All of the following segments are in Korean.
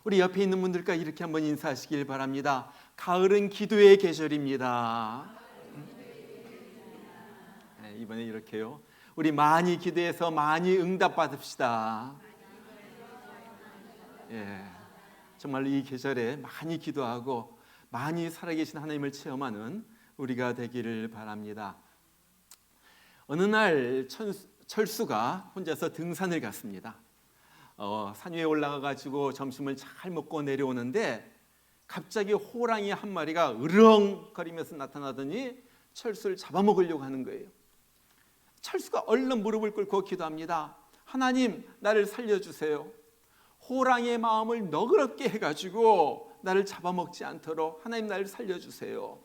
우리 옆에 있는 분들과 이렇게 한번 인사하시길 바랍니다. 가을은 기도의 계절입니다. 네, 이번에 이렇게요. 우리 많이 기도해서 많이 응답 받읍시다. 예, 정말 이 계절에 많이 기도하고 많이 살아계신 하나님을 체험하는 우리가 되기를 바랍니다. 어느 날 철수가 혼자서 등산을 갔습니다. 산 위에 올라가가지고 점심을 잘 먹고 내려오는데 갑자기 호랑이 한 마리가 으렁거리면서 나타나더니 철수를 잡아먹으려고 하는 거예요. 철수가 얼른 무릎을 꿇고 기도합니다. 하나님, 나를 살려주세요. 호랑이의 마음을 너그럽게 해가지고 나를 잡아먹지 않도록 하나님, 나를 살려주세요.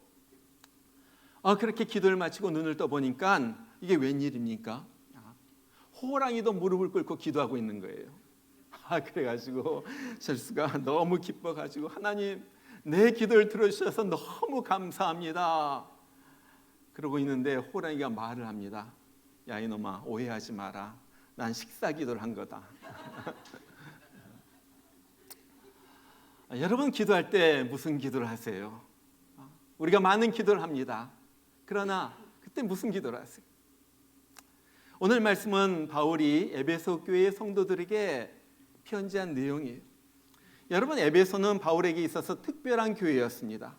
그렇게 기도를 마치고 눈을 떠보니까 이게 웬일입니까? 호랑이도 무릎을 꿇고 기도하고 있는 거예요. 그래가지고 철수가 너무 기뻐가지고 하나님, 내 기도를 들어주셔서 너무 감사합니다. 그러고 있는데 호랑이가 말을 합니다. 야, 이놈아, 오해하지 마라. 난 식사 기도를 한 거다. 여러분, 기도할 때 무슨 기도를 하세요? 우리가 많은 기도를 합니다. 그러나 그때 무슨 기도를 하세요? 오늘 말씀은 바울이 에베소 교회의 성도들에게 편지한 내용이에요. 여러분, 에베소는 바울에게 있어서 특별한 교회였습니다.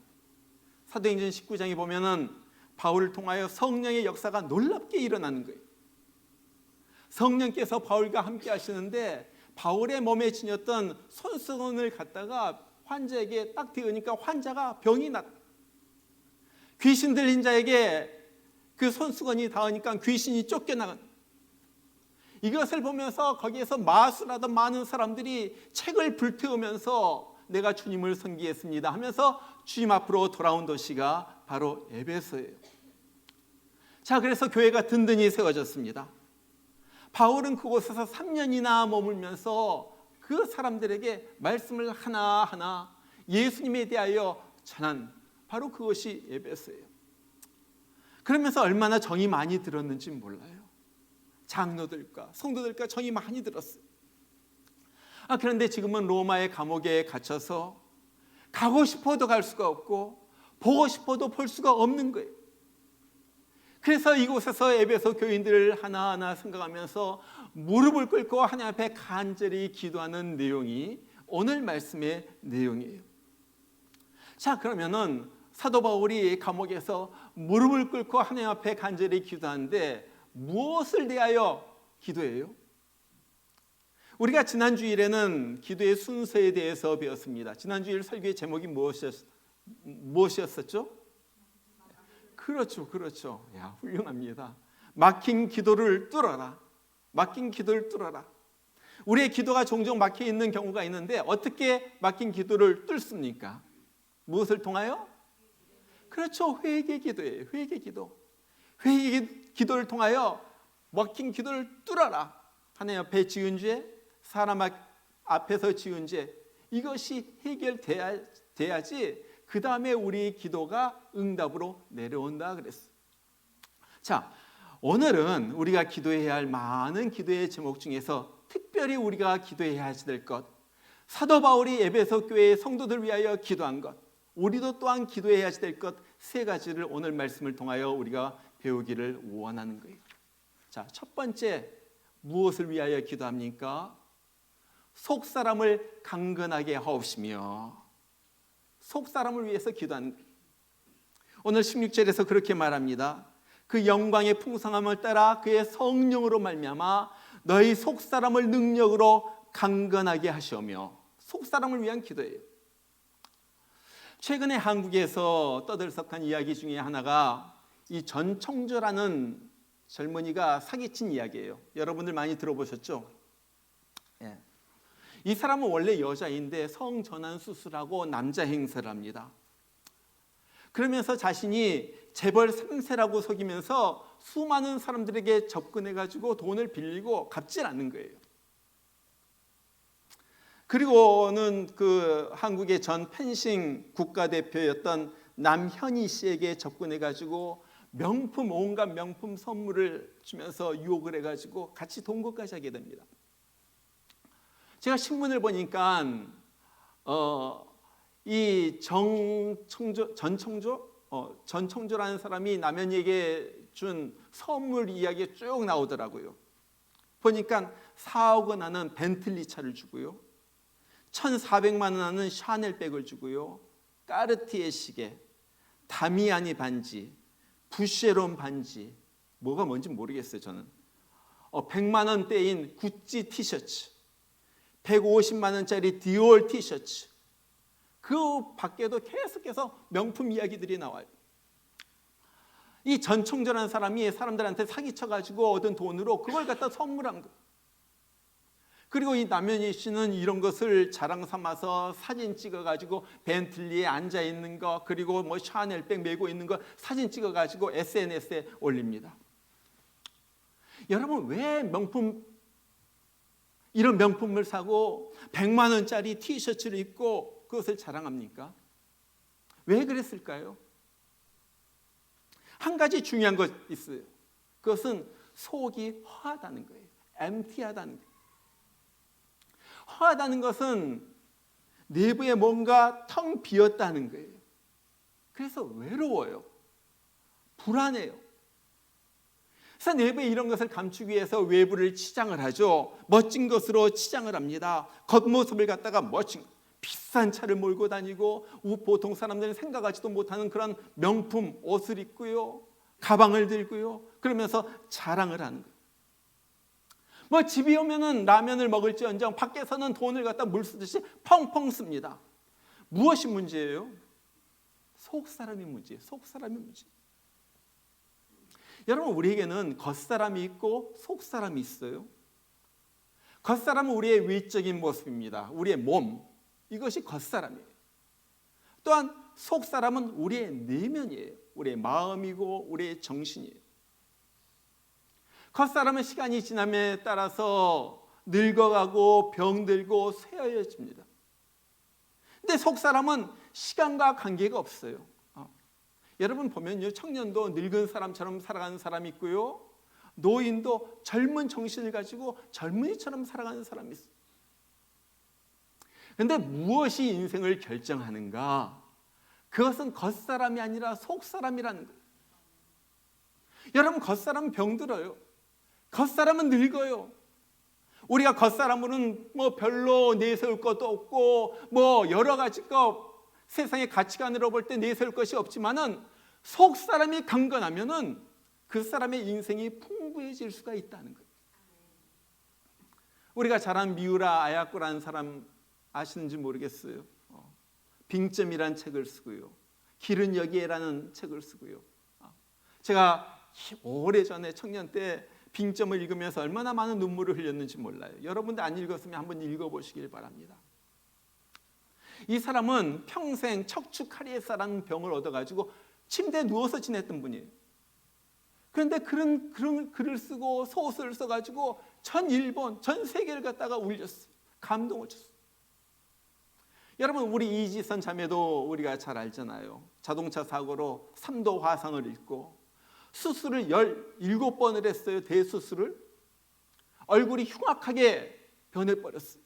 사도행전 19장에 보면은 바울을 통하여 성령의 역사가 놀랍게 일어나는 거예요. 성령께서 바울과 함께 하시는데 바울의 몸에 지녔던 손수건을 갖다가 환자에게 딱 대으니까 환자가 병이 났다. 귀신 들린 자에게 그 손수건이 닿으니까 귀신이 쫓겨나간. 이것을 보면서 거기에서 마술하던 많은 사람들이 책을 불태우면서 내가 주님을 섬기겠습니다 하면서 주님 앞으로 돌아온 도시가 바로 에베소예요. 자, 그래서 교회가 든든히 세워졌습니다. 바울은 그곳에서 3년이나 머물면서 그 사람들에게 말씀을 하나하나 예수님에 대하여 전한 바로 그것이 에베소예요. 그러면서 얼마나 정이 많이 들었는지 몰라요. 장로들과 성도들과 정이 많이 들었어요. 그런데 지금은 로마의 감옥에 갇혀서 가고 싶어도 갈 수가 없고 보고 싶어도 볼 수가 없는 거예요. 그래서 이곳에서 에베소 교인들을 하나하나 생각하면서 무릎을 꿇고 하나님 앞에 간절히 기도하는 내용이 오늘 말씀의 내용이에요. 자, 그러면은 사도 바울이 감옥에서 무릎을 꿇고 하나님 앞에 간절히 기도하는데 무엇을 대하여 기도해요? 우리가 지난 주일에는 기도의 순서에 대해서 배웠습니다. 지난 주일 설교의 제목이 무엇이었었죠? 그렇죠. 야, 훌륭합니다. 막힌 기도를 뚫어라. 막힌 기도를 뚫어라. 우리의 기도가 종종 막혀 있는 경우가 있는데 어떻게 막힌 기도를 뚫습니까? 무엇을 통하여? 그렇죠. 회개 기도예요. 회개 기도. 회개 기도를 통하여 막힌 기도를 뚫어라. 하나님 앞에 지은 죄, 사람 앞에서 지은 죄, 이것이 해결돼야지 그 다음에 우리 기도가 응답으로 내려온다 그랬어요. 자, 오늘은 우리가 기도해야 할 많은 기도의 제목 중에서 특별히 우리가 기도해야 될 것, 사도 바울이 에베소 교회의 성도들 위하여 기도한 것, 우리도 또한 기도해야 될 것 세 가지를 오늘 말씀을 통하여 우리가 배우기를 원하는 거예요. 자, 첫 번째, 무엇을 위하여 기도합니까? 속사람을 강건하게 하옵시며, 속사람을 위해서 기도하는 거예요. 오늘 16절에서 그렇게 말합니다. 그 영광의 풍성함을 따라 그의 성령으로 말미암아 너희 속사람을 능력으로 강건하게 하시오며, 속사람을 위한 기도예요. 최근에 한국에서 떠들썩한 이야기 중에 하나가 이 전청조라는 젊은이가 사기친 이야기예요. 여러분들 많이 들어보셨죠? 예. 이 사람은 원래 여자인데 성전환 수술하고 남자 행세를 합니다. 그러면서 자신이 재벌 3세라고 속이면서 수많은 사람들에게 접근해가지고 돈을 빌리고 갚질 않는 거예요. 그리고는 그 한국의 전 펜싱 국가대표였던 남현희 씨에게 접근해가지고 명품, 온갖 명품 선물을 주면서 유혹을 해가지고 같이 동거까지 하게 됩니다. 제가 신문을 보니까 이 전청조라는 사람이 남편에게 준 선물 이야기가 쭉 나오더라고요. 보니까 4억 원 하는 벤틀리 차를 주고요, 1,400만 원 하는 샤넬 백을 주고요, 까르티에 시계, 다미아니 반지, 부쉐론 반지, 뭐가 뭔지 모르겠어요 저는. 100만 원대인 구찌 티셔츠, 150만 원짜리 디올 티셔츠, 그 밖에도 계속해서 명품 이야기들이 나와요. 이 전청조라는 사람이 사람들한테 사기쳐가지고 얻은 돈으로 그걸 갖다 선물한 거예요. 그리고 이 남현희 씨는 이런 것을 자랑 삼아서 사진 찍어가지고 벤틀리에 앉아 있는 거, 그리고 뭐 샤넬백 메고 있는 거 사진 찍어가지고 SNS에 올립니다. 여러분, 왜 이런 명품을 사고 100만 원짜리 티셔츠를 입고 그것을 자랑합니까? 왜 그랬을까요? 한 가지 중요한 것 있어요. 그것은 속이 허하다는 거예요. empty하다는 거예요. 허하다는 것은 내부에 뭔가 텅 비었다는 거예요. 그래서 외로워요. 불안해요. 그래서 내부에 이런 것을 감추기 위해서 외부를 치장을 하죠. 멋진 것으로 치장을 합니다. 겉모습을 갖다가 멋진 비싼 차를 몰고 다니고, 보통 사람들은 생각하지도 못하는 그런 명품 옷을 입고요, 가방을 들고요, 그러면서 자랑을 하는 거예요. 뭐 집에 오면은 라면을 먹을지언정 밖에서는 돈을 갖다 물 쓰듯이 펑펑 씁니다. 무엇이 문제예요? 속 사람이 문제예요. 속 사람이 문제. 여러분, 우리에게는 겉사람이 있고 속 사람이 있어요. 겉사람은 우리의 외적인 모습입니다. 우리의 몸, 이것이 겉사람이에요. 또한 속사람은 우리의 내면이에요. 우리의 마음이고 우리의 정신이에요. 겉사람은 시간이 지남에 따라서 늙어가고 병들고 쇠하여집니다. 근데 속사람은 시간과 관계가 없어요. 여러분 보면요, 청년도 늙은 사람처럼 살아가는 사람이 있고요, 노인도 젊은 정신을 가지고 젊은이처럼 살아가는 사람이 있어요. 그런데 무엇이 인생을 결정하는가? 그것은 겉사람이 아니라 속사람이라는 거예요. 여러분, 겉사람은 병들어요. 겉사람은 늙어요. 우리가 겉사람으로는 뭐 별로 내세울 것도 없고, 뭐 여러 가지 세상의 가치관으로 볼 때 내세울 것이 없지만은, 속사람이 강건하면은 그 사람의 인생이 풍부해질 수가 있다는 거예요. 우리가 잘 아는 미우라 아야코라는 사람 아시는지 모르겠어요. 빙점이라는 책을 쓰고요, 길은 여기에라는 책을 쓰고요. 제가 오래전에 청년 때 빙점을 읽으면서 얼마나 많은 눈물을 흘렸는지 몰라요. 여러분들 안 읽었으면 한번 읽어보시길 바랍니다. 이 사람은 평생 척추카리에스라는 병을 얻어가지고 침대에 누워서 지냈던 분이에요. 그런데 그런 글을 쓰고 소설을 써가지고 전 일본, 전 세계를 갖다가 울렸어요. 감동을 줬어요. 여러분, 우리 이지선 자매도 우리가 잘 알잖아요. 자동차 사고로 3도 화상을 입고 수술을 17번을 했어요. 대수술을. 얼굴이 흉악하게 변해버렸어요.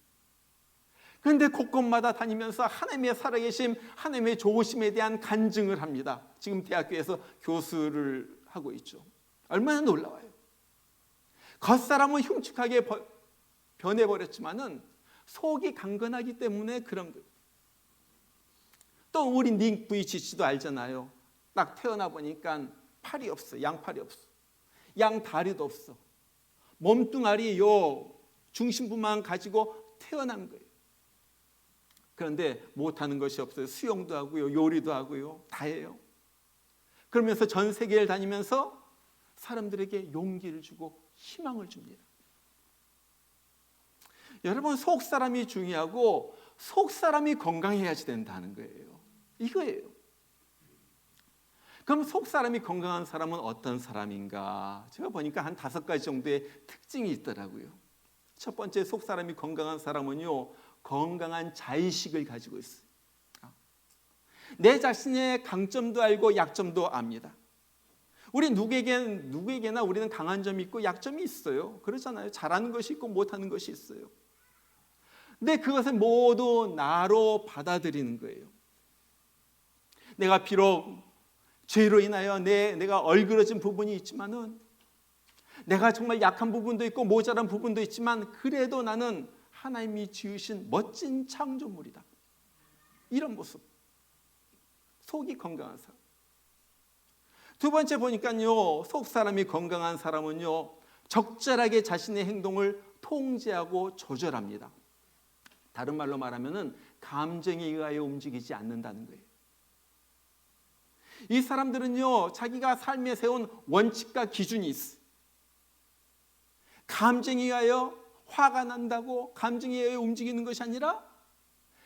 그런데 곳곳마다 다니면서 하나님의 살아계심, 하나님의 좋으심에 대한 간증을 합니다. 지금 대학교에서 교수를 하고 있죠. 얼마나 놀라워요. 겉사람은 흉측하게 변해버렸지만은 속이 강건하기 때문에 그런 거예요. 또 우리 닉 부이치치도 알잖아요. 딱 태어나 보니까 팔이 없어, 양팔이 없어, 양다리도 없어. 몸뚱아리 요 중심부만 가지고 태어난 거예요. 그런데 못하는 것이 없어요. 수영도 하고요, 요리도 하고요, 다 해요. 그러면서 전 세계를 다니면서 사람들에게 용기를 주고 희망을 줍니다. 여러분, 속사람이 중요하고 속사람이 건강해야지 된다는 거예요. 이거예요. 그럼 속사람이 건강한 사람은 어떤 사람인가? 제가 보니까 한 5가지 정도의 특징이 있더라고요. 첫 번째, 속사람이 건강한 사람은요, 건강한 자의식을 가지고 있어요. 내 자신의 강점도 알고 약점도 압니다. 우리 누구에게나 우리는 강한 점이 있고 약점이 있어요. 그렇잖아요. 잘하는 것이 있고 못하는 것이 있어요. 근데 그것을 모두 나로 받아들이는 거예요. 내가 비록 죄로 인하여 내가 얼그러진 부분이 있지만은, 내가 정말 약한 부분도 있고 모자란 부분도 있지만, 그래도 나는 하나님이 지으신 멋진 창조물이다. 이런 모습. 속이 건강한 사람. 두 번째 보니까요, 속 사람이 건강한 사람은요, 적절하게 자신의 행동을 통제하고 조절합니다. 다른 말로 말하면은 감정에 의하여 움직이지 않는다는 거예요. 이 사람들은요, 자기가 삶에 세운 원칙과 기준이 있어. 감정에 의하여 화가 난다고 감정에 의하여 움직이는 것이 아니라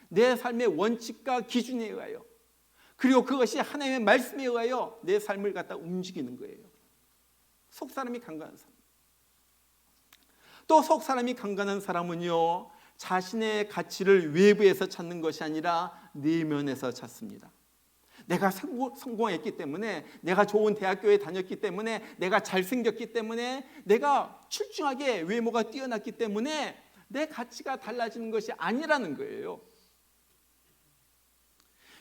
내 삶의 원칙과 기준에 의하여, 그리고 그것이 하나님의 말씀에 의하여 내 삶을 갖다 움직이는 거예요. 속 사람이 강건한 사람. 또 속 사람이 강건한 사람은요, 자신의 가치를 외부에서 찾는 것이 아니라 내면에서 찾습니다. 내가 성공했기 때문에, 내가 좋은 대학교에 다녔기 때문에, 내가 잘생겼기 때문에, 내가 출중하게 외모가 뛰어났기 때문에 내 가치가 달라지는 것이 아니라는 거예요.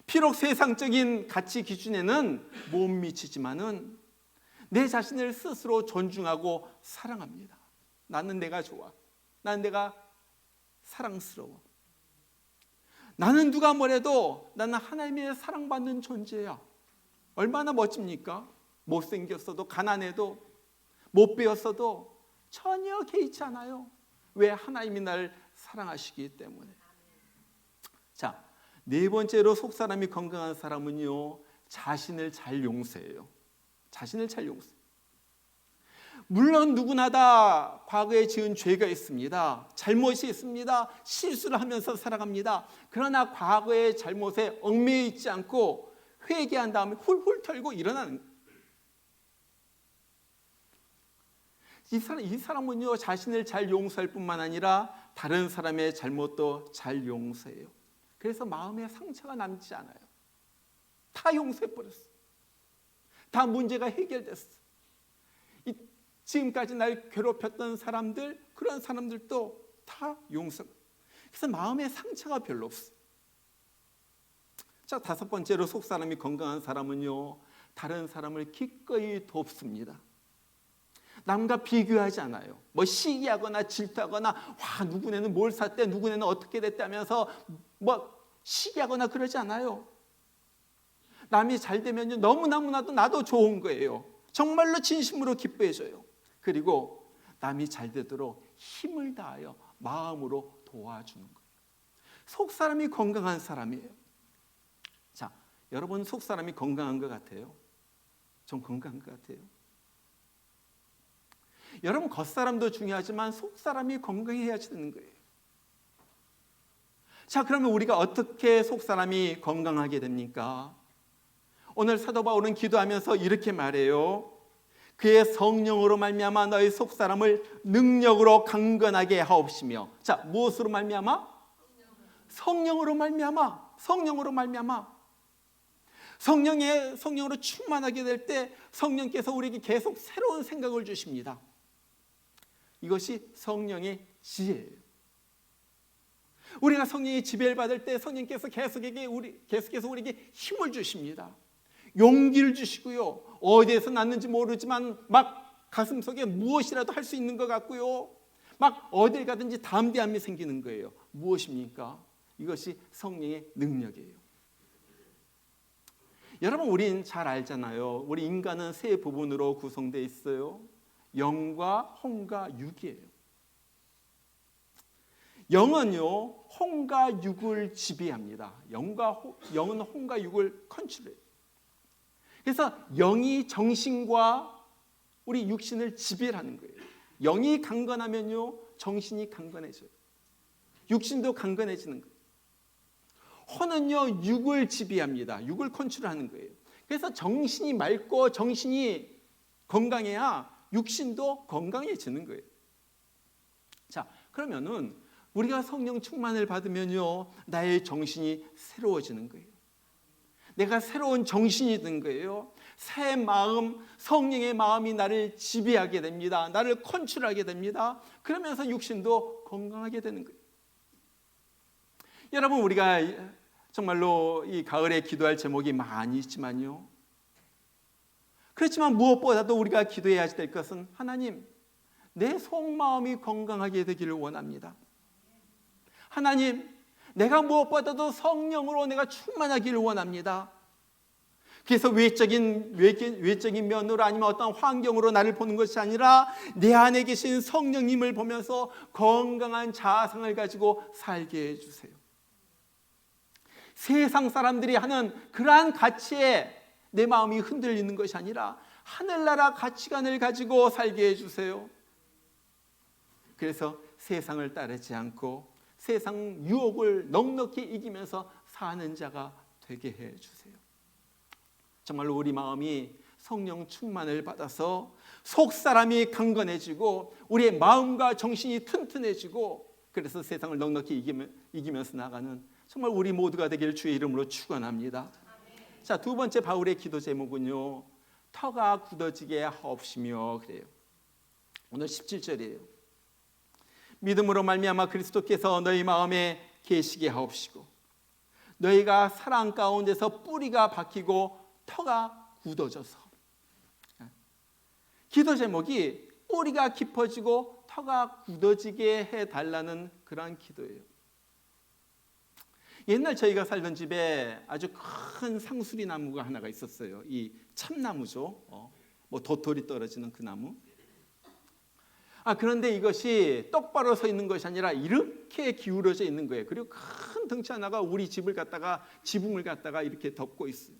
비록 세상적인 가치 기준에는 못 미치지만은 내 자신을 스스로 존중하고 사랑합니다. 나는 내가 좋아. 나는 내가 사랑스러워. 나는 누가 뭐래도 나는 하나님의 사랑받는 존재야. 얼마나 멋집니까? 못생겼어도, 가난해도, 못 배웠어도 전혀 개의치 않아요. 왜? 하나님이 나를 사랑하시기 때문에. 자, 네 번째로 속 사람이 건강한 사람은요, 자신을 잘 용서해요. 자신을 잘 용서해요. 물론 누구나 다 과거에 지은 죄가 있습니다. 잘못이 있습니다. 실수를 하면서 살아갑니다. 그러나 과거의 잘못에 얽매여 있지 않고 회개한 다음에 훌훌 털고 일어나는 거예요. 이 사람은요, 자신을 잘 용서할 뿐만 아니라 다른 사람의 잘못도 잘 용서해요. 그래서 마음에 상처가 남지 않아요. 다 용서해버렸어. 다 문제가 해결됐어. 지금까지 날 괴롭혔던 사람들, 그런 사람들도 다 용서. 그래서 마음에 상처가 별로 없어. 자, 다섯 번째로 속 사람이 건강한 사람은요, 다른 사람을 기꺼이 돕습니다. 남과 비교하지 않아요. 뭐 시기하거나 질투하거나, 와, 누구네는 뭘 샀대, 누구네는 어떻게 됐대 하면서 뭐 시기하거나 그러지 않아요. 남이 잘 되면요, 너무나도 나도 좋은 거예요. 정말로 진심으로 기뻐해줘요. 그리고 남이 잘 되도록 힘을 다하여 마음으로 도와주는 거예요. 속 사람이 건강한 사람이에요. 자, 여러분 속 사람이 건강한 것 같아요? 좀 건강한 것 같아요. 여러분 겉사람도 중요하지만 속 사람이 건강해야 되는 거예요. 자, 그러면 우리가 어떻게 속 사람이 건강하게 됩니까? 오늘 사도 바울은 기도하면서 이렇게 말해요. 그의 성령으로 말미암아 너희 속 사람을 능력으로 강건하게 하옵시며. 자, 무엇으로 말미암아? 성령으로 말미암아. 성령으로 말미암아. 성령으로 충만하게 될 때 성령께서 우리에게 계속 새로운 생각을 주십니다. 이것이 성령의 지혜예요. 우리가 성령의 지배를 받을 때 성령께서 계속해서 우리에게 힘을 주십니다. 용기를 주시고요. 어디에서 났는지 모르지만 막 가슴속에 무엇이라도 할 수 있는 것 같고요. 막 어딜 가든지 담대함이 생기는 거예요. 무엇입니까? 이것이 성령의 능력이에요. 여러분, 우린 잘 알잖아요. 우리 인간은 세 부분으로 구성되어 있어요. 영과 혼과 육이에요. 영은요, 혼과 육을 지배합니다. 영은 혼과 육을 컨트롤해요. 그래서 영이 정신과 우리 육신을 지배하는 거예요. 영이 강건하면요, 정신이 강건해져요. 육신도 강건해지는 거예요. 혼은요, 육을 지배합니다. 육을 컨트롤하는 거예요. 그래서 정신이 맑고 정신이 건강해야 육신도 건강해지는 거예요. 자, 그러면은 우리가 성령 충만을 받으면요, 나의 정신이 새로워지는 거예요. 내가 새로운 정신이 든 거예요. 새 마음, 성령의 마음이 나를 지배하게 됩니다. 나를 컨트롤하게 됩니다. 그러면서 육신도 건강하게 되는 거예요. 여러분, 우리가 정말로 이 가을에 기도할 제목이 많이 있지만요, 그렇지만 무엇보다도 우리가 기도해야 될 것은 하나님, 내 속마음이 건강하게 되기를 원합니다. 하나님, 내가 무엇보다도 성령으로 내가 충만하기를 원합니다. 그래서 외적인 면으로 아니면 어떤 환경으로 나를 보는 것이 아니라 내 안에 계신 성령님을 보면서 건강한 자아상을 가지고 살게 해주세요. 세상 사람들이 하는 그러한 가치에 내 마음이 흔들리는 것이 아니라 하늘나라 가치관을 가지고 살게 해주세요. 그래서 세상을 따르지 않고 세상 유혹을 넉넉히 이기면서 사는 자가 되게 해주세요. 정말로 우리 마음이 성령 충만을 받아서 속사람이 강건해지고 우리의 마음과 정신이 튼튼해지고 그래서 세상을 넉넉히 이기면서 나가는 정말 우리 모두가 되길 주의 이름으로 축원합니다. 자, 두 번째 바울의 기도 제목은요, 터가 굳어지게 하옵시며 그래요. 오늘 17절이에요. 믿음으로 말미암아 그리스도께서 너희 마음에 계시게 하옵시고 너희가 사랑 가운데서 뿌리가 박히고 터가 굳어져서. 기도 제목이 뿌리가 깊어지고 터가 굳어지게 해달라는 그런 기도예요. 옛날 저희가 살던 집에 아주 큰 상수리 나무가 하나가 있었어요. 이 참나무죠. 뭐 도토리 떨어지는 그 나무. 그런데 이것이 똑바로 서 있는 것이 아니라 이렇게 기울어져 있는 거예요. 그리고 큰 덩치 하나가 우리 집을 갖다가 지붕을 갖다가 이렇게 덮고 있어요.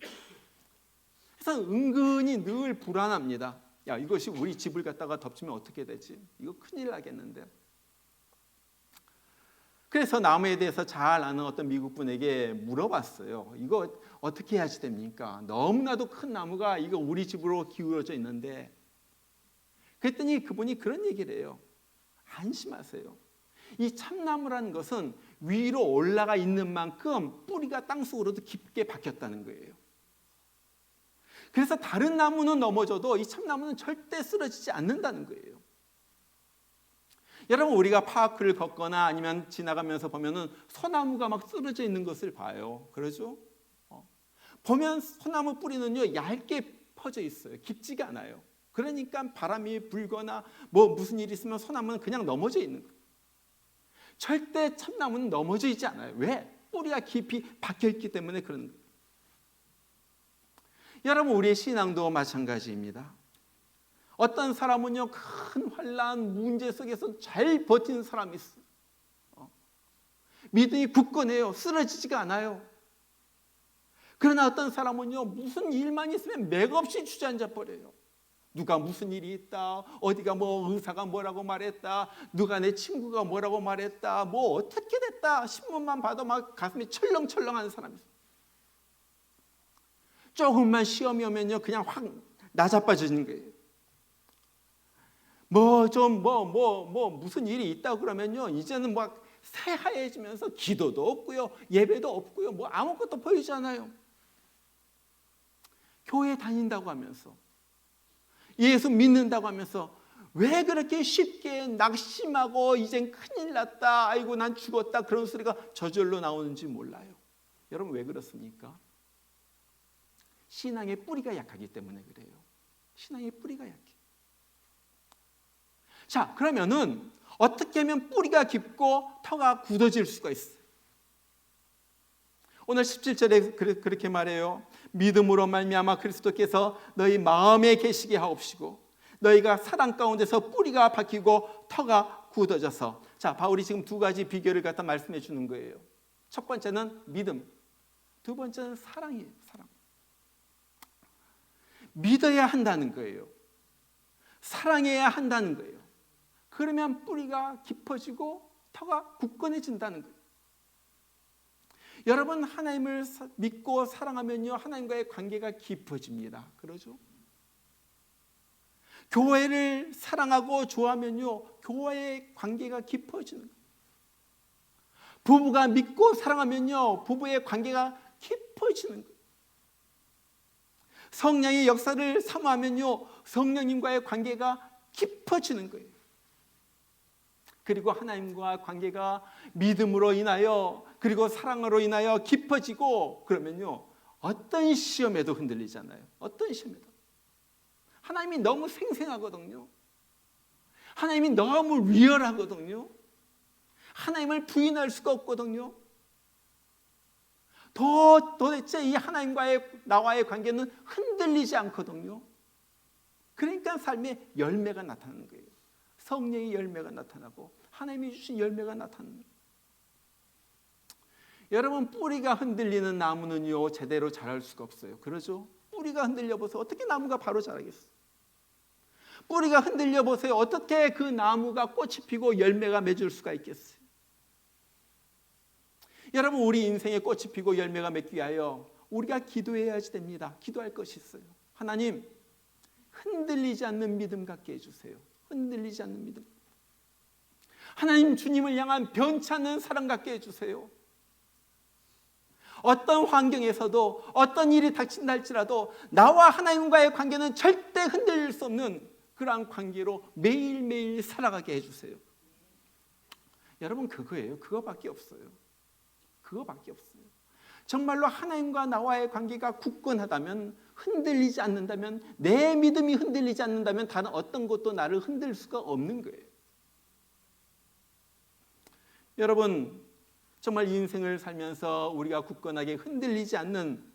그래서 은근히 늘 불안합니다. 야, 이것이 우리 집을 갖다가 덮치면 어떻게 되지? 이거 큰일 나겠는데. 그래서 나무에 대해서 잘 아는 어떤 미국 분에게 물어봤어요. 이거 어떻게 해야지 됩니까? 너무나도 큰 나무가 이거 우리 집으로 기울어져 있는데. 그랬더니 그분이 그런 얘기를 해요. 안심하세요. 이 참나무라는 것은 위로 올라가 있는 만큼 뿌리가 땅속으로도 깊게 박혔다는 거예요. 그래서 다른 나무는 넘어져도 이 참나무는 절대 쓰러지지 않는다는 거예요. 여러분, 우리가 파크를 걷거나 아니면 지나가면서 보면은 소나무가 막 쓰러져 있는 것을 봐요. 그러죠? 보면 소나무 뿌리는요, 얇게 퍼져 있어요. 깊지가 않아요. 그러니까 바람이 불거나 뭐 무슨 일이 있으면 소나무는 그냥 넘어져 있는 거예요. 절대 참나무는 넘어져 있지 않아요. 왜? 뿌리가 깊이 박혀 있기 때문에 그런 거예요. 여러분, 우리의 신앙도 마찬가지입니다. 어떤 사람은요, 큰 환난 문제 속에서 잘 버티는 사람이 있어요. 믿음이 굳건해요. 쓰러지지가 않아요. 그러나 어떤 사람은요, 무슨 일만 있으면 맥없이 주저앉아 버려요. 누가 무슨 일이 있다, 어디가 뭐 의사가 뭐라고 말했다, 누가 내 친구가 뭐라고 말했다, 뭐 어떻게 됐다, 신문만 봐도 막 가슴이 철렁철렁하는 사람이 있어요. 조금만 시험이 오면요, 그냥 확 나자빠지는 거예요. 무슨 일이 있다고 그러면요, 이제는 막 새하얘지면서 기도도 없고요, 예배도 없고요, 뭐 아무것도 보이지 않아요. 교회 다닌다고 하면서, 예수 믿는다고 하면서 왜 그렇게 쉽게 낙심하고 이젠 큰일 났다, 아이고 난 죽었다, 그런 소리가 저절로 나오는지 몰라요. 여러분, 왜 그렇습니까? 신앙의 뿌리가 약하기 때문에 그래요. 신앙의 뿌리가 약해. 자, 그러면은 어떻게 하면 뿌리가 깊고 터가 굳어질 수가 있어요? 오늘 17절에 그렇게 말해요. 믿음으로 말미암아 그리스도께서 너희 마음에 계시게 하옵시고 너희가 사랑 가운데서 뿌리가 박히고 터가 굳어져서. 자, 바울이 지금 두 가지 비결을 갖다 말씀해 주는 거예요. 첫 번째는 믿음, 두 번째는 사랑이에요. 사랑. 믿어야 한다는 거예요. 사랑해야 한다는 거예요. 그러면 뿌리가 깊어지고 터가 굳건해진다는 거예요. 여러분, 하나님을 믿고 사랑하면요, 하나님과의 관계가 깊어집니다. 그러죠? 교회를 사랑하고 좋아하면요, 교회의 관계가 깊어지는 거예요. 부부가 믿고 사랑하면요, 부부의 관계가 깊어지는 거예요. 성령의 역사를 사모하면요, 성령님과의 관계가 깊어지는 거예요. 그리고 하나님과 관계가 믿음으로 인하여 그리고 사랑으로 인하여 깊어지고 그러면요, 어떤 시험에도 흔들리잖아요. 어떤 시험에도. 하나님이 너무 생생하거든요. 하나님이 너무 리얼하거든요. 하나님을 부인할 수가 없거든요. 도대체 이 하나님과의 나와의 관계는 흔들리지 않거든요. 그러니까 삶의 열매가 나타나는 거예요. 성령의 열매가 나타나고 하나님이 주신 열매가 나타나는 거예요. 여러분, 뿌리가 흔들리는 나무는요 제대로 자랄 수가 없어요. 그러죠? 뿌리가 흔들려 보세요. 어떻게 나무가 바로 자라겠어요? 뿌리가 흔들려 보세요. 어떻게 그 나무가 꽃이 피고 열매가 맺을 수가 있겠어요? 여러분, 우리 인생에 꽃이 피고 열매가 맺기 위하여 우리가 기도해야지 됩니다. 기도할 것이 있어요. 하나님, 흔들리지 않는 믿음 갖게 해주세요. 흔들리지 않는 믿음. 하나님, 주님을 향한 변치 않는 사랑 갖게 해주세요. 어떤 환경에서도 어떤 일이 닥친다 할지라도 나와 하나님과의 관계는 절대 흔들릴 수 없는 그러한 관계로 매일매일 살아가게 해주세요. 여러분, 그거예요. 그거밖에 없어요. 그거밖에 없어요. 정말로 하나님과 나와의 관계가 굳건하다면, 흔들리지 않는다면, 내 믿음이 흔들리지 않는다면 다른 어떤 것도 나를 흔들 수가 없는 거예요. 여러분, 정말 인생을 살면서 우리가 굳건하게 흔들리지 않는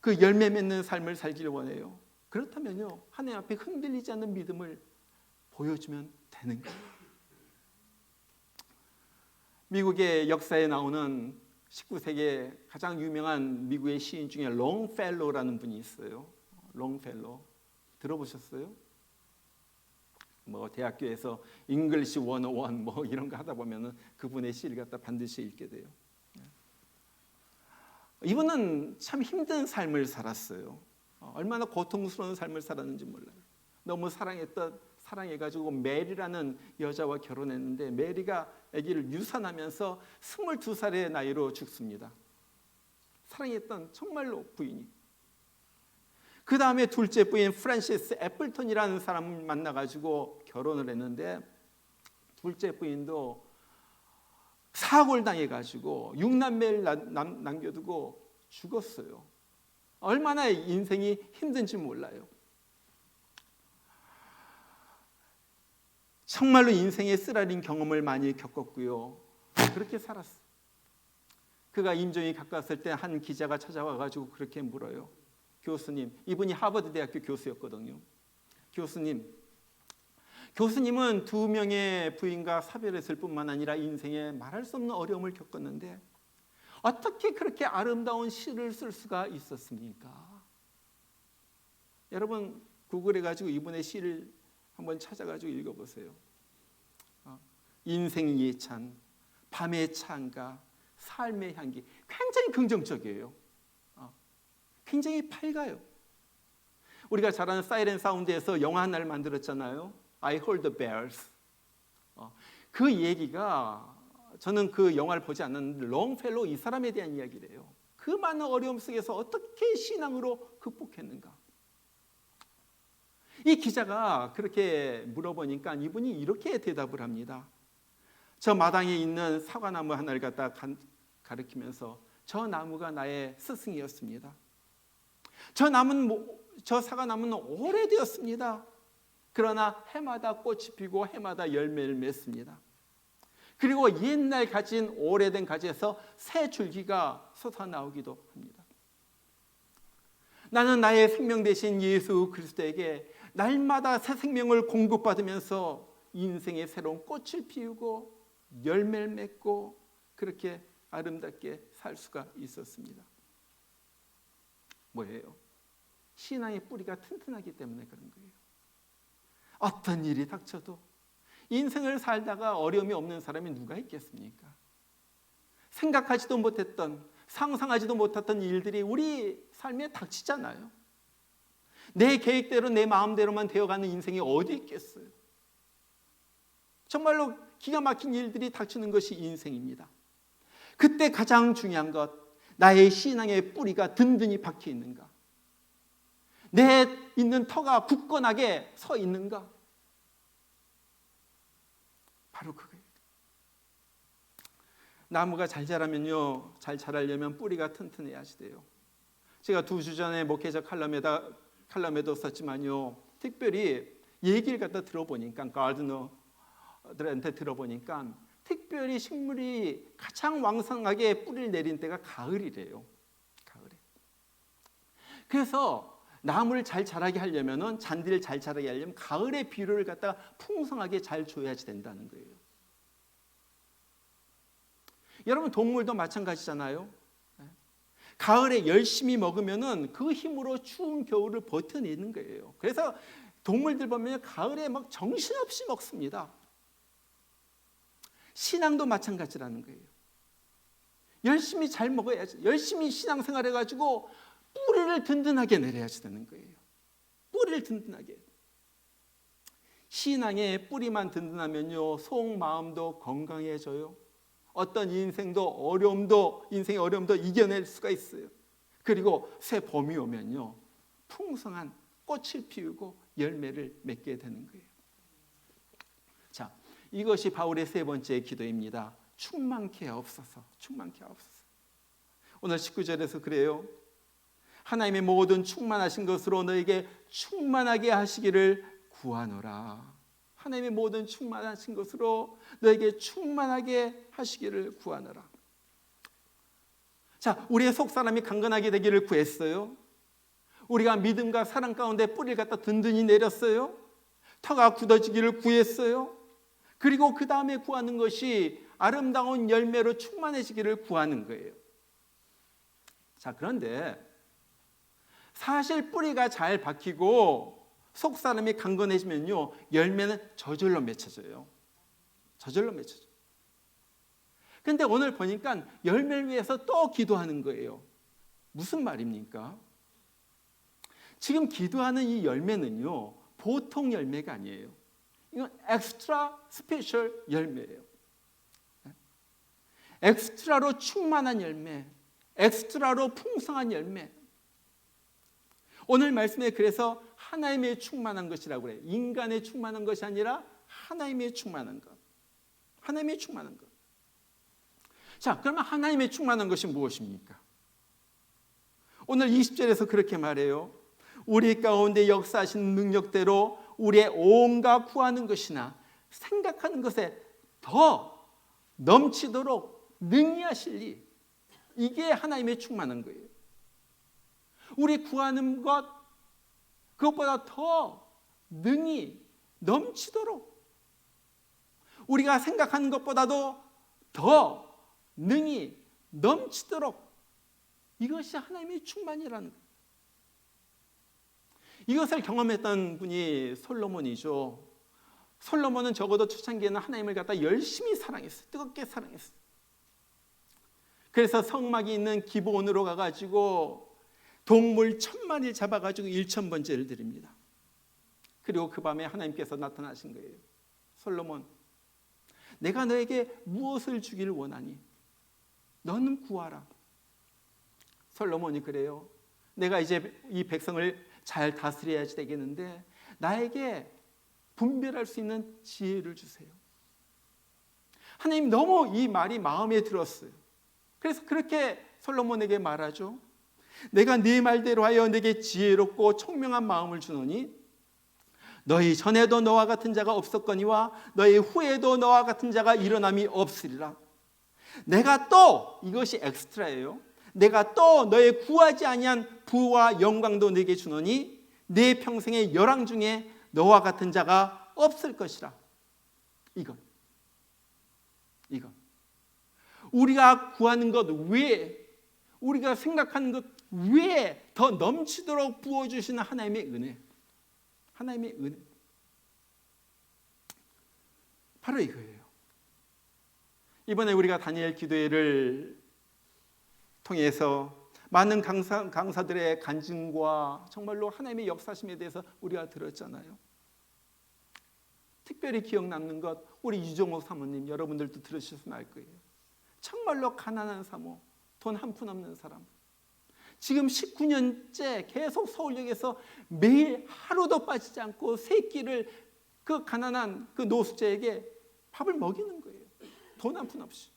그 열매 맺는 삶을 살기를 원해요. 그렇다면요, 하나님 앞에 흔들리지 않는 믿음을 보여주면 되는 거예요. 미국의 역사에 나오는 19세기의 가장 유명한 미국의 시인 중에 롱펠로우라는 분이 있어요. 롱펠로우 들어보셨어요? 뭐 대학교에서 잉글리시 101 뭐 이런 거 하다 보면은 그분의 시를 갖다 반드시 읽게 돼요. 이분은 참 힘든 삶을 살았어요. 얼마나 고통스러운 삶을 살았는지 몰라요. 너무 사랑해가지고 메리라는 여자와 결혼했는데 메리가 아기를 유산하면서 22살의 나이로 죽습니다. 사랑했던 정말로 부인이. 그 다음에 둘째 부인 프란시스 애플턴이라는 사람을 만나가지고 결혼을 했는데 둘째 부인도 사고를 당해가지고 6남매를 남겨두고 죽었어요. 얼마나 인생이 힘든지 몰라요. 정말로 인생의 쓰라린 경험을 많이 겪었고요. 그렇게 살았어요. 그가 임종이 가까웠을 때 한 기자가 찾아와가지고 그렇게 물어요. 교수님, 이분이 하버드 대학교 교수였거든요. 교수님은 2명의 부인과 사별했을 뿐만 아니라 인생에 말할 수 없는 어려움을 겪었는데 어떻게 그렇게 아름다운 시를 쓸 수가 있었습니까? 여러분, 구글해가지고 이분의 시를 한번 찾아가지고 읽어보세요. 인생 예찬, 밤의 찬가, 삶의 향기. 굉장히 긍정적이에요. 굉장히 밝아요. 우리가 잘 아는 사이렌 사운드에서 영화 하나를 만들었잖아요. I Heard the Bells. 그 얘기가, 저는 그 영화를 보지 않았는데 롱펠로우 이 사람에 대한 이야기래요. 그 많은 어려움 속에서 어떻게 신앙으로 극복했는가. 이 기자가 그렇게 물어보니까 이분이 이렇게 대답을 합니다. 저 마당에 있는 사과나무 하나를 갖다 가리키면서 저 나무가 나의 스승이었습니다. 저 사과나무는 오래되었습니다. 그러나 해마다 꽃이 피고 해마다 열매를 맺습니다. 그리고 옛날 가진 오래된 가지에서 새 줄기가 솟아나오기도 합니다. 나는 나의 생명 대신 예수 그리스도에게 날마다 새 생명을 공급받으면서 인생의 새로운 꽃을 피우고 열매를 맺고 그렇게 아름답게 살 수가 있었습니다. 뭐예요? 신앙의 뿌리가 튼튼하기 때문에 그런 거예요. 어떤 일이 닥쳐도 인생을 살다가 어려움이 없는 사람이 누가 있겠습니까? 생각하지도 못했던, 상상하지도 못했던 일들이 우리 삶에 닥치잖아요. 내 계획대로 내 마음대로만 되어가는 인생이 어디 있겠어요? 정말로 기가 막힌 일들이 닥치는 것이 인생입니다. 그때 가장 중요한 것, 나의 신앙의 뿌리가 든든히 박혀 있는가? 내 있는 터가 굳건하게 서 있는가? 바로 그거예요. 나무가 잘 자라면요, 잘 자라려면 뿌리가 튼튼해야지 돼요. 제가 2주 전에 목회자 칼럼에도 썼지만요, 특별히 얘기를 갖다 들어보니까, 가르드너들한테 들어보니까 특별히 식물이 가장 왕성하게 뿌리를 내린 때가 가을이래요. 가을에. 그래서 나무를 잘 자라게 하려면은, 잔디를 잘 자라게 하려면 가을에 비료를 갖다가 풍성하게 잘 줘야지 된다는 거예요. 여러분, 동물도 마찬가지잖아요. 가을에 열심히 먹으면은 그 힘으로 추운 겨울을 버텨내는 거예요. 그래서 동물들 보면 가을에 막 정신없이 먹습니다. 신앙도 마찬가지라는 거예요. 열심히 잘 먹어야지. 열심히 신앙생활 해가지고 뿌리를 든든하게 내려야지 되는 거예요. 뿌리를 든든하게. 신앙의 뿌리만 든든하면요, 속 마음도 건강해져요. 어떤 인생의 어려움도 이겨낼 수가 있어요. 그리고 새 봄이 오면요, 풍성한 꽃을 피우고 열매를 맺게 되는 거예요. 자, 이것이 바울의 세 번째 기도입니다. 충만케 하옵소서. 충만케 하옵소서. 오늘 19절에서 그래요. 하나님의 모든 충만하신 것으로 너에게 충만하게 하시기를 구하노라. 하나님의 모든 충만하신 것으로 너에게 충만하게 하시기를 구하노라. 자, 우리의 속사람이 강건하게 되기를 구했어요. 우리가 믿음과 사랑 가운데 뿌리를 갖다 든든히 내렸어요. 터가 굳어지기를 구했어요. 그리고 그 다음에 구하는 것이 아름다운 열매로 충만해지기를 구하는 거예요. 자, 그런데 사실 뿌리가 잘 박히고 속사람이 강건해지면요, 열매는 저절로 맺혀져요. 저절로 맺혀져요. 근데 오늘 보니까 열매를 위해서 또 기도하는 거예요. 무슨 말입니까? 지금 기도하는 이 열매는요, 보통 열매가 아니에요. 이건 엑스트라 스페셜 열매예요. 엑스트라로 충만한 열매, 엑스트라로 풍성한 열매. 오늘 말씀에 그래서 하나님의 충만한 것이라고 그래요. 인간의 충만한 것이 아니라 하나님의 충만한 것. 하나님의 충만한 것. 자, 그러면 하나님의 충만한 것이 무엇입니까? 오늘 20절에서 그렇게 말해요. 우리 가운데 역사하신 능력대로 우리의 온갖 구하는 것이나 생각하는 것에 더 넘치도록 능히 하시리. 이게 하나님의 충만한 거예요. 우리 구하는 것, 그것보다 더 능히 넘치도록, 우리가 생각하는 것보다도 더 능히 넘치도록, 이것이 하나님의 충만이라는 거예요. 이것을 경험했던 분이 솔로몬이죠. 솔로몬은 적어도 초창기에는 하나님을 갖다 열심히 사랑했어요. 뜨겁게 사랑했어요. 그래서 성막이 있는 기브온으로 가가지고 동물 1000마리를 잡아가지고 1000번째를 드립니다. 그리고 그 밤에 하나님께서 나타나신 거예요. 솔로몬, 내가 너에게 무엇을 주기를 원하니? 너는 구하라. 솔로몬이 그래요. 내가 이제 이 백성을 잘 다스려야지 되겠는데 나에게 분별할 수 있는 지혜를 주세요. 하나님, 너무 이 말이 마음에 들었어요. 그래서 그렇게 솔로몬에게 말하죠. 내가 네 말대로 하여 내게 지혜롭고 총명한 마음을 주노니 너희 전에도 너와 같은 자가 없었거니와 너희 후에도 너와 같은 자가 일어남이 없으리라. 내가 또, 이것이 엑스트라예요, 내가 또 너의 구하지 아니한 부와 영광도 네게 주노니 네 평생의 열왕 중에 너와 같은 자가 없을 것이라. 이것 우리가 구하는 것 외에, 우리가 생각하는 것 외에 더 넘치도록 부어주시는 하나님의 은혜, 하나님의 은혜, 바로 이거예요. 이번에 우리가 다니엘 기도회를 통해서 많은 강사들의 간증과 정말로 하나님의 역사심에 대해서 우리가 들었잖아요. 특별히 기억 남는 것, 우리 유종옥 사모님, 여러분들도 들으셨으면 알 거예요. 정말로 가난한 사모, 돈 한 푼 없는 사람. 지금 19년째 계속 서울역에서 매일 하루도 빠지지 않고 세 끼를 그 가난한 그 노숙자에게 밥을 먹이는 거예요. 돈 한 푼 없이.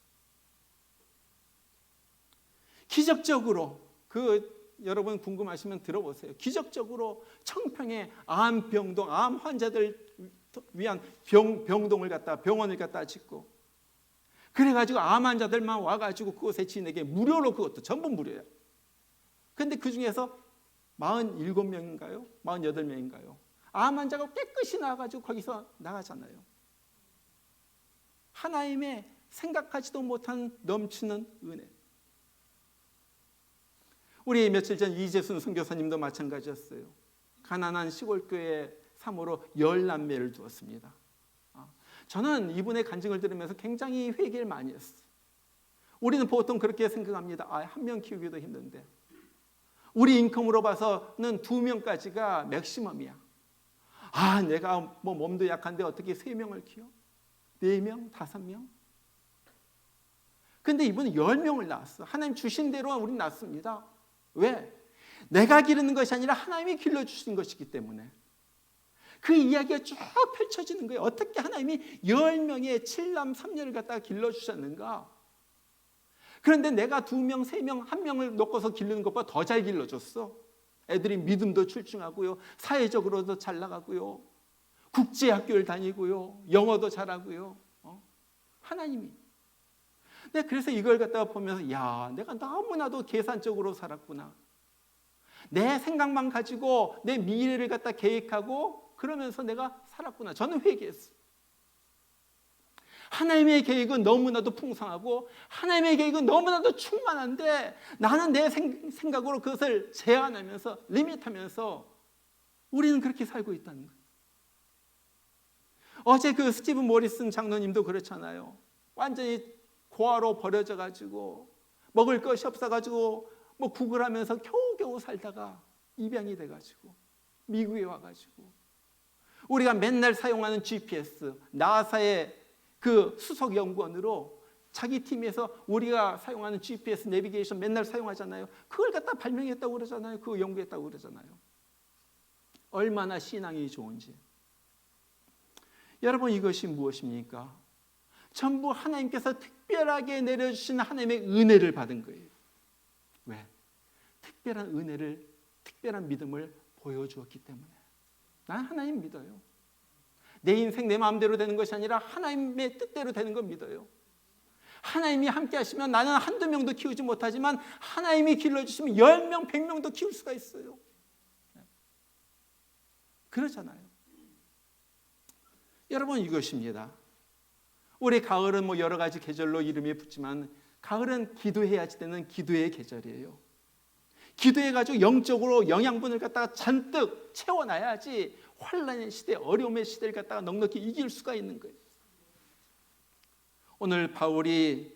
기적적으로 여러분 궁금하시면 들어보세요. 기적적으로 청평에 암 환자들 위한 병동을 병원을 갖다 짓고, 그래가지고 암 환자들만 와가지고 그곳에 지내게 무료로, 그것도 전부 무료예요. 근데 그 중에서 47명인가요? 48명인가요? 암 환자가 깨끗이 나와가지고 거기서 나가잖아요. 하나님의 생각하지도 못한 넘치는 은혜. 우리 며칠 전 이재순 선교사님도 마찬가지였어요. 가난한 시골교회 3호로 10남매를 두었습니다. 저는 이분의 간증을 들으면서 굉장히 회개를 많이 했어요. 우리는 보통 그렇게 생각합니다. 한 명 키우기도 힘든데. 우리 인컴으로 봐서는 2명까지가 맥시멈이야. 내가 몸도 약한데 어떻게 3명을 키워? 4명? 5명? 근데 이분은 10명을 낳았어. 하나님 주신 대로 우리는 낳습니다. 왜? 내가 기르는 것이 아니라 하나님이 길러주신 것이기 때문에. 그 이야기가 쭉 펼쳐지는 거예요. 어떻게 하나님이 10명의 7남 3녀를 갖다가 길러주셨는가? 그런데 내가 2명, 3명, 1명을 놓고서 기르는 것보다 더 잘 길러줬어. 애들이 믿음도 출중하고요, 사회적으로도 잘 나가고요, 국제학교를 다니고요, 영어도 잘하고요. 하나님이. 그래서 이걸 갖다가 보면서 내가 너무나도 계산적으로 살았구나. 내 생각만 가지고 내 미래를 갖다 계획하고 그러면서 내가 살았구나. 저는 회개했어요. 하나님의 계획은 너무나도 풍성하고 하나님의 계획은 너무나도 충만한데 나는 내 생각으로 그것을 제한하면서 리밋하면서 우리는 그렇게 살고 있다는 거예요. 어제 스티븐 모리슨 장로님도 그렇잖아요. 완전히 고아로 버려져 가지고 먹을 것이 없어 가지고 구걸하면서 겨우겨우 살다가 입양이 돼 가지고 미국에 와 가지고 우리가 맨날 사용하는 GPS, 나사의 수석 연구원으로 자기 팀에서 우리가 사용하는 GPS 내비게이션 맨날 사용하잖아요. 그걸 갖다 발명했다고 그러잖아요. 그거 연구했다고 그러잖아요. 얼마나 신앙이 좋은지. 여러분, 이것이 무엇입니까? 전부 하나님께서 특별하게 내려주신 하나님의 은혜를 받은 거예요. 왜? 특별한 은혜를, 특별한 믿음을 보여주었기 때문에. 난 하나님 믿어요. 내 인생 내 마음대로 되는 것이 아니라 하나님의 뜻대로 되는 걸 믿어요. 하나님이 함께 하시면 나는 한두 명도 키우지 못하지만 하나님이 길러주시면 10명, 100명도 키울 수가 있어요. 그렇잖아요. 여러분, 이것입니다. 올해 가을은 여러 가지 계절로 이름이 붙지만 가을은 기도해야지 되는 기도의 계절이에요. 기도해가지고 영적으로 영양분을 갖다가 잔뜩 채워놔야지 환난의 시대, 어려움의 시대를 갖다가 넉넉히 이길 수가 있는 거예요. 오늘 바울이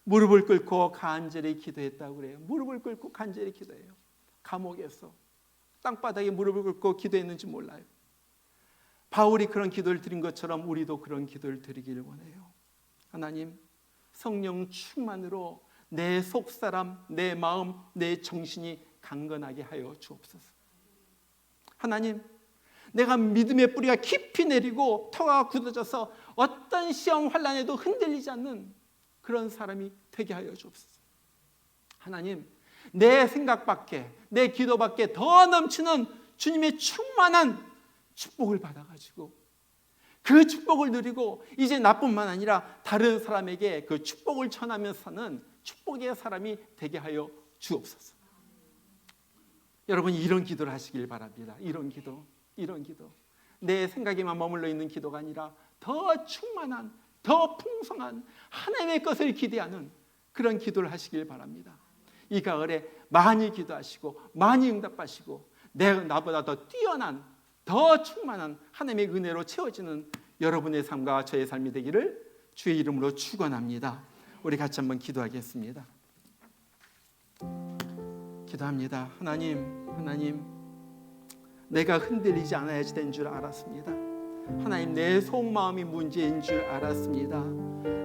무릎을 꿇고 간절히 기도했다고 그래요. 무릎을 꿇고 간절히 기도해요. 감옥에서 땅바닥에 무릎을 꿇고 기도했는지 몰라요. 바울이 그런 기도를 드린 것처럼 우리도 그런 기도를 드리기를 원해요. 하나님, 성령 충만으로 내 속사람, 내 마음, 내 정신이 강건하게 하여 주옵소서. 하나님, 내가 믿음의 뿌리가 깊이 내리고 터가 굳어져서 어떤 시험 환난에도 흔들리지 않는 그런 사람이 되게 하여 주옵소서. 하나님, 내 생각밖에, 내 기도밖에 더 넘치는 주님의 충만한 축복을 받아가지고 그 축복을 누리고 이제 나뿐만 아니라 다른 사람에게 그 축복을 전하면서 사는 축복의 사람이 되게 하여 주옵소서. 여러분, 이런 기도를 하시길 바랍니다. 이런 기도. 내 생각에만 머물러 있는 기도가 아니라 더 충만한, 더 풍성한 하나님의 것을 기대하는 그런 기도를 하시길 바랍니다. 이 가을에 많이 기도하시고 많이 응답하시고 나보다 더 뛰어난, 더 충만한 하나님의 은혜로 채워지는 여러분의 삶과 저의 삶이 되기를 주의 이름으로 축원합니다. 우리 같이 한번 기도하겠습니다. 기도합니다. 하나님, 내가 흔들리지 않아야지 된 줄 알았습니다. 하나님, 내 속마음이 문제인 줄 알았습니다.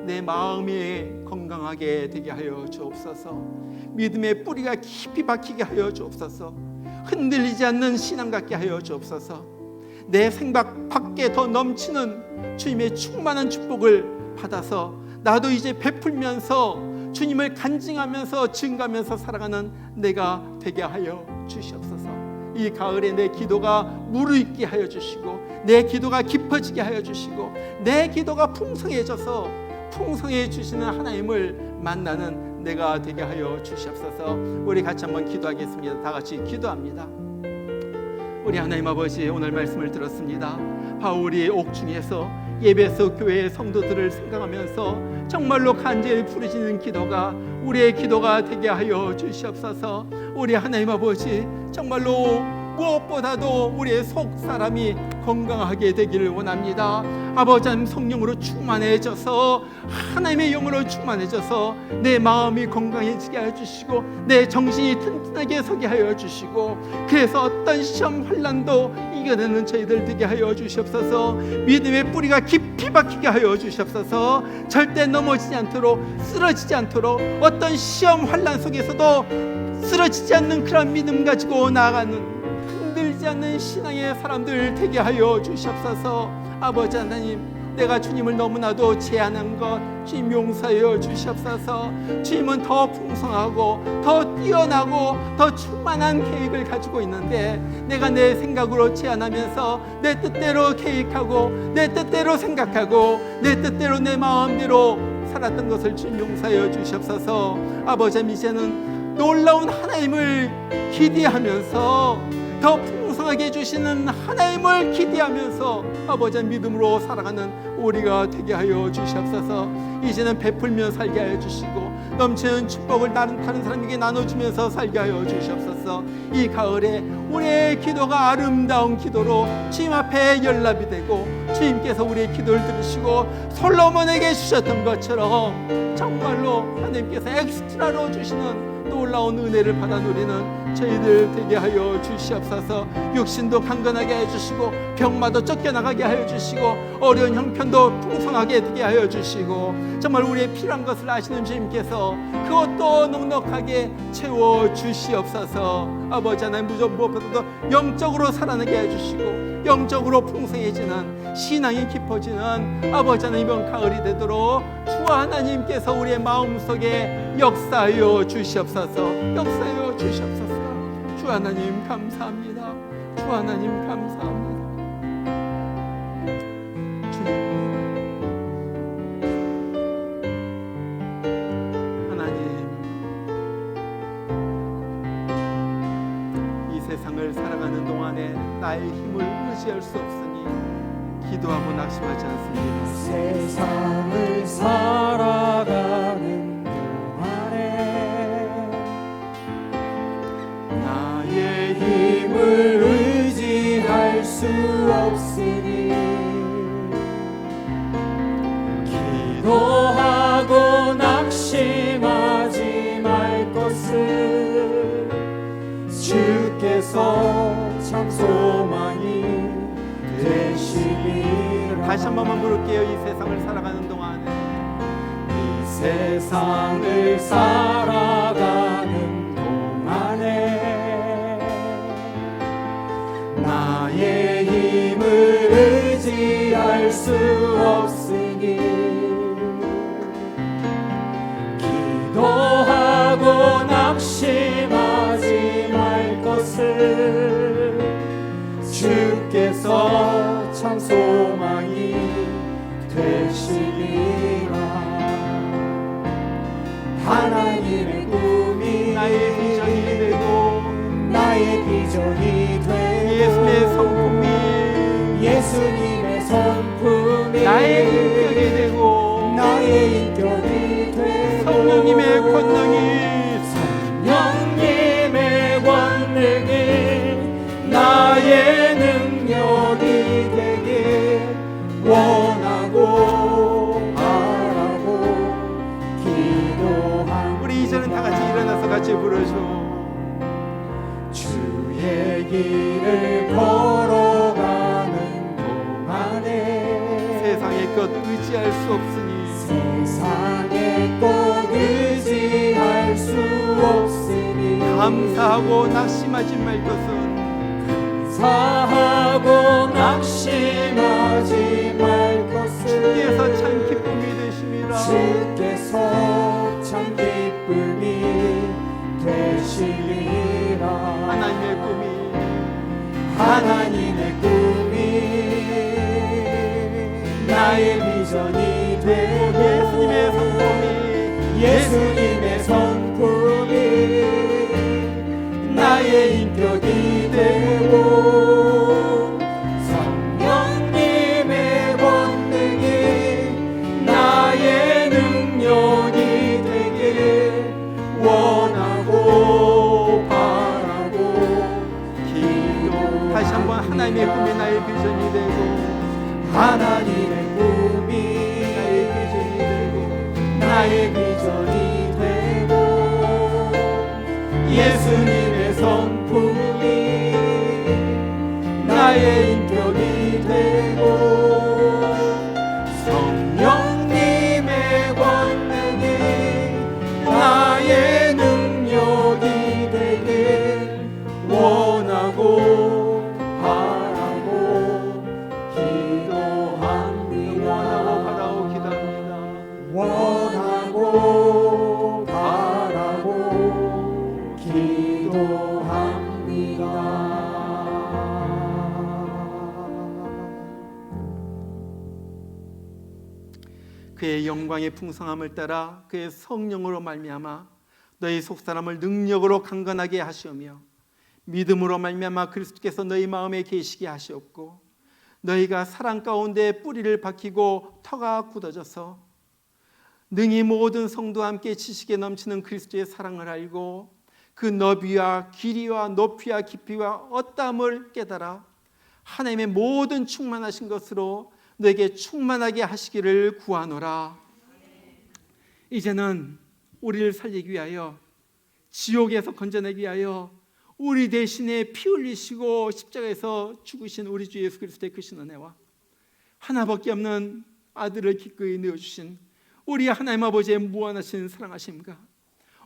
내 마음이 건강하게 되게 하여 주옵소서. 믿음의 뿌리가 깊이 박히게 하여 주옵소서. 흔들리지 않는 신앙 갖게 하여 주옵소서. 내 생각 밖에 더 넘치는 주님의 충만한 축복을 받아서 나도 이제 베풀면서 주님을 간증하면서 증거하면서 살아가는 내가 되게 하여 주시옵소서. 이 가을에 내 기도가 무르익게 하여 주시고 내 기도가 깊어지게 하여 주시고 내 기도가 풍성해져서 풍성해 주시는 하나님을 만나는 내가 되게 하여 주시옵소서. 우리 같이 한번 기도하겠습니다. 다 같이 기도합니다. 우리 하나님 아버지, 오늘 말씀을 들었습니다. 바울이 옥중에서 예배소 교회의 성도들을 생각하면서 정말로 간절히 부르짖는 기도가 우리의 기도가 되게 하여 주시옵소서. 우리 하나님 아버지, 정말로 무엇보다도 우리의 속 사람이 건강하게 되기를 원합니다. 아버지 하나님, 성령으로 충만해져서 하나님의 영으로 충만해져서 내 마음이 건강해지게 하여 주시고 내 정신이 튼튼하게 서게 하여 주시고 그래서 어떤 시험 환난도 이겨내는 저희들 되게 하여 주시옵소서. 믿음의 뿌리가 깊이 박히게 하여 주시옵소서. 절대 넘어지지 않도록 쓰러지지 않도록 어떤 시험 환난 속에서도 쓰러지지 않는 그런 믿음 가지고 나아가는 흔들지 않는 신앙의 사람들 되게 하여 주시옵소서. 아버지 하나님, 내가 주님을 너무나도 제한한 것 주님 용서하여 주시옵소서. 주님은 더 풍성하고 더 뛰어나고 더 충만한 계획을 가지고 있는데 내가 내 생각으로 제한하면서 내 뜻대로 계획하고 내 뜻대로 생각하고 내 뜻대로 내 마음대로 살았던 것을 주님 용서하여 주시옵소서. 아버지, 이제는 놀라운 하나님을 기대하면서 더 풍성하게 해주시는 하나님을 기대하면서 아버지 믿음으로 살아가는 우리가 되게 하여 주시옵소서. 이제는 베풀며 살게 하여 주시고 넘치는 축복을 다른 사람에게 나눠주면서 살게 하여 주시옵소서. 이 가을에 우리의 기도가 아름다운 기도로 주님 앞에 연락이 되고 주님께서 우리의 기도를 들으시고 솔로몬에게 주셨던 것처럼 정말로 하나님께서 엑스트라로 주시는 놀라운 은혜를 받아 누리는 저희들 되게 하여 주시옵소서. 육신도 강건하게 해주시고 병마도 쫓겨나가게 하여 주시고 어려운 형편도 풍성하게 되게 하여 주시고 정말 우리의 필요한 것을 아시는 주님께서 그것도 넉넉하게 채워 주시옵소서. 아버지 하나님, 무엇보다도 영적으로 살아나게 해주시고 영적으로 풍성해지는 신앙이 깊어지는 아버지 하나님 이번 가을이 되도록 주 하나님께서 우리의 마음속에 역사하여 주시옵소서. 역사하여 주시옵소서. 주 하나님 감사합니다. 주 하나님 감사합니다. 주님, 하나님, 이 세상을 살아가는 동안에 나의 힘을 의지할 수 없으니 기도하고 낙심하지 않습니다. 세상을 살아가는 동안에 나의 힘을 의지할 수 없으니 기도하고 낙심하지 말 것을 주께서 참 소망이 되시리라. 다시 한 번만 부를게요. 이 세상을 살아가는 동안에 이 세상을 살아가는 동안에 나의 힘을 의지할 수 없으니 기도하고 낙심하지 말 것을 주께서 참 소망이 되시리라. 하나님의 꿈이 나의 비전이 되고 나의 비전이 되고 예수님의 성품이 예수님의 성품이 나의 인격이 되고 나의 인격이 되고 성령님의 권능이 성령님의 권능이 나의 능력이 되길 원하고 바라고 기도한 우리 이제는 다 같이 일어나서 같이 부르죠. 주의 길을 걸어가는 동안에 세상의 것 의지할 수 없으니 세상의 것 의지할 수 없으니 감사하고 낙심하지 말 것은 감사하고 낙심하지 말 것을 주께서 참 기쁨이 되심이라. 주께서 참 기쁨이 되시리라. 하나님의 꿈이 나의 비전이 되고 예수님의 성품이 나의 인격이 되고 성령님의 권능이 나의 능력이 되길 원하고 바라고 기도. 다시 한번 하나님의 꿈이 나의 비전이 되고 하나님의 꿈이 나의 비전이 되고 예수님의 성품이 나의 인격이 되고 성령님의 권능이 나의 능력이 되길 원하고 원하고 바라고 기도합니다. 그의 영광의 풍성함을 따라 그의 성령으로 말미암아 너희 속사람을 능력으로 강건하게 하시오며 믿음으로 말미암아 그리스도께서 너희 마음에 계시게 하시옵고 너희가 사랑 가운데 뿌리를 박히고 터가 굳어져서 능히 모든 성도와 함께 지식에 넘치는 그리스도의 사랑을 알고 그 너비와 길이와 높이와 깊이와 어떠함을 깨달아 하나님의 모든 충만하신 것으로 너에게 충만하게 하시기를 구하노라. 이제는 우리를 살리기 위하여 지옥에서 건져내기 위하여 우리 대신에 피 흘리시고 십자가에서 죽으신 우리 주 예수 그리스도의 크신 은혜와 하나밖에 없는 아들을 기꺼이 내어주신 우리 하나님 아버지의 무한하신 사랑하심과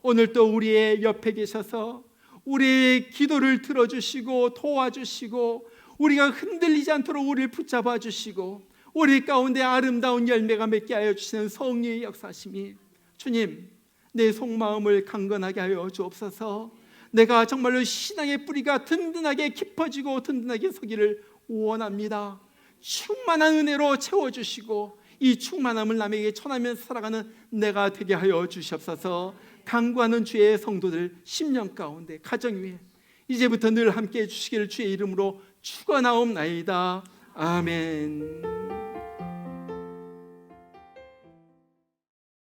오늘 또 우리의 옆에 계셔서 우리의 기도를 들어주시고 도와주시고 우리가 흔들리지 않도록 우리를 붙잡아 주시고 우리 가운데 아름다운 열매가 맺게 하여 주시는 성령의 역사심이 주님 내 속마음을 강건하게 하여 주옵소서. 내가 정말로 신앙의 뿌리가 든든하게 깊어지고 든든하게 서기를 원합니다. 충만한 은혜로 채워주시고 이 충만함을 남에게 전하며 살아가는 내가 되게 하여 주시옵소서. 간구하는 주의 성도들 10년 가운데 가정 위에 이제부터 늘 함께해 주시기를 주의 이름으로 축원하옵나이다. 아멘.